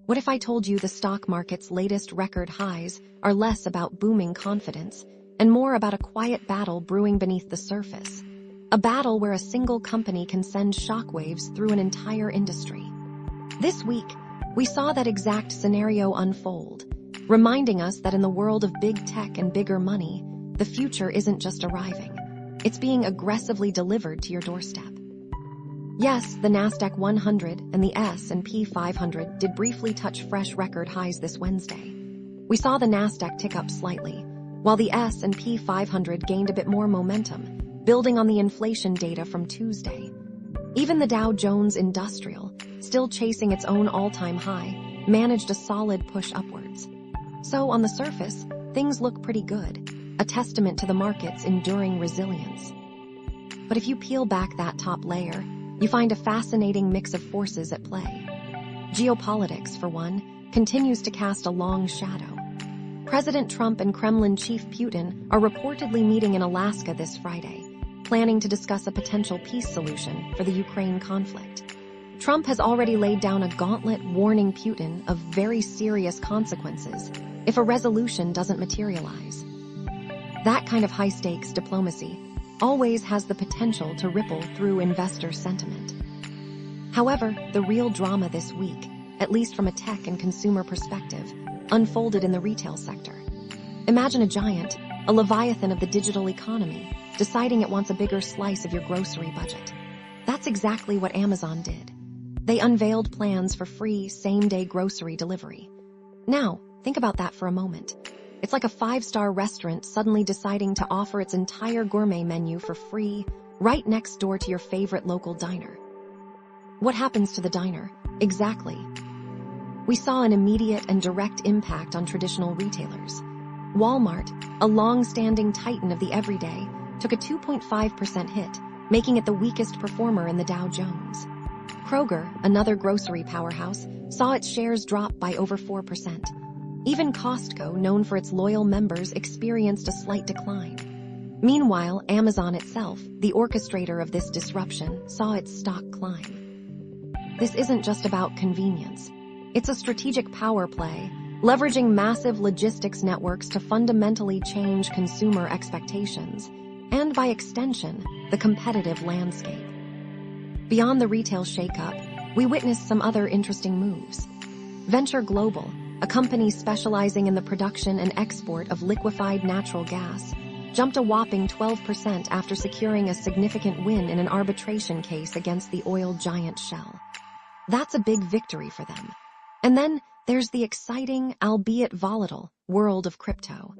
What if I told you the stock market's latest record highs are less about booming confidence and more about a quiet battle brewing beneath the surface? A battle where a single company can send shockwaves through an entire industry. This week, we saw that exact scenario unfold, reminding us that in the world of big tech and bigger money, the future isn't just arriving. It's being aggressively delivered to your doorstep. Yes, the Nasdaq 100 and the S&P 500 did briefly touch fresh record highs this Wednesday. We saw the Nasdaq tick up slightly, while the S&P 500 gained a bit more momentum, building on the inflation data from Tuesday. Even the Dow Jones Industrial, still chasing its own all-time high, managed a solid push upwards. So on the surface, things look pretty good, a testament to the market's enduring resilience. But if you peel back that top layer, you find a fascinating mix of forces at play. Geopolitics, for one, continues to cast a long shadow. President Trump and Kremlin chief Putin are reportedly meeting in Alaska this Friday, planning to discuss a potential peace solution for the Ukraine conflict. Trump has already laid down a gauntlet warning Putin of very serious consequences if a resolution doesn't materialize. That kind of high-stakes diplomacy always has the potential to ripple through investor sentiment. However, the real drama this week, at least from a tech and consumer perspective, unfolded in the retail sector. Imagine a giant, a leviathan of the digital economy, deciding it wants a bigger slice of your grocery budget. That's exactly what Amazon did. They unveiled plans for free same-day grocery delivery. Now, think about that for a moment. It's like a 5-star restaurant suddenly deciding to offer its entire gourmet menu for free right next door to your favorite local diner. What happens to the diner? Exactly. We saw an immediate and direct impact on traditional retailers. Walmart, a long-standing titan of the everyday, took a 2.5% hit, making it the weakest performer in the Dow Jones. Kroger, another grocery powerhouse, saw its shares drop by over 4%. Even Costco, known for its loyal members, experienced a slight decline. Meanwhile, Amazon itself, the orchestrator of this disruption, saw its stock climb. This isn't just about convenience. It's a strategic power play, leveraging massive logistics networks to fundamentally change consumer expectations, and by extension, the competitive landscape. Beyond the retail shakeup, we witnessed some other interesting moves. Venture Global, a company specializing in the production and export of liquefied natural gas, jumped a whopping 12% after securing a significant win in an arbitration case against the oil giant Shell. That's a big victory for them. And then there's the exciting, albeit volatile, world of crypto.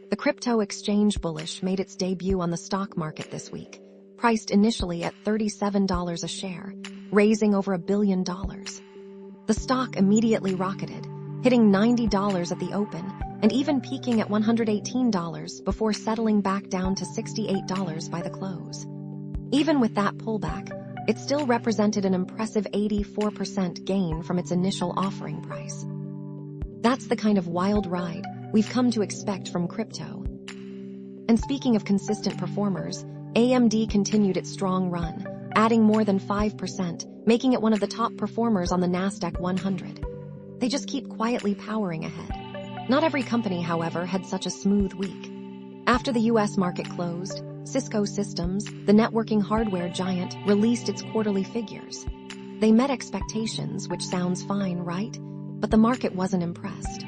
The crypto exchange bullish made its debut on the stock market this week, priced initially at $37 a share, raising over $1 billion. The stock immediately rocketed, hitting $90 at the open and even peaking at $118 before settling back down to $68 by the close. Even with that pullback, it still represented an impressive 84% gain from its initial offering price. That's the kind of wild ride we've come to expect from crypto. And speaking of consistent performers, AMD continued its strong run, adding more than 5%, making it one of the top performers on the Nasdaq 100. They just keep quietly powering ahead. Not every company, however, had such a smooth week. After the US market closed, Cisco Systems, the networking hardware giant, released its quarterly figures. They met expectations, which sounds fine, right? But the market wasn't impressed.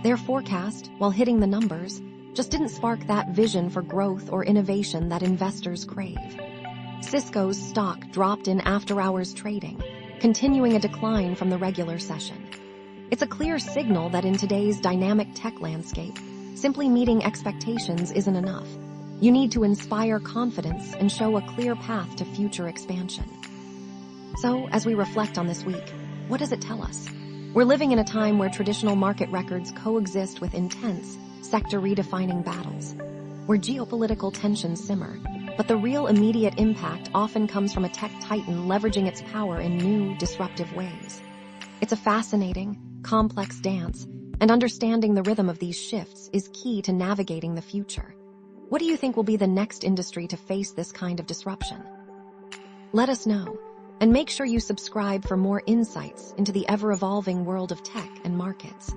Their forecast, while hitting the numbers, just didn't spark that vision for growth or innovation that investors crave. Cisco's stock dropped in after-hours trading, continuing a decline from the regular session. It's a clear signal that in today's dynamic tech landscape, simply meeting expectations isn't enough. You need to inspire confidence and show a clear path to future expansion. So, as we reflect on this week, what does it tell us? We're living in a time where traditional market records coexist with intense, sector-redefining battles, where geopolitical tensions simmer, but the real immediate impact often comes from a tech titan leveraging its power in new, disruptive ways. It's a fascinating, complex dance, and understanding the rhythm of these shifts is key to navigating the future. What do you think will be the next industry to face this kind of disruption? Let us know. And make sure you subscribe for more insights into the ever-evolving world of tech and markets.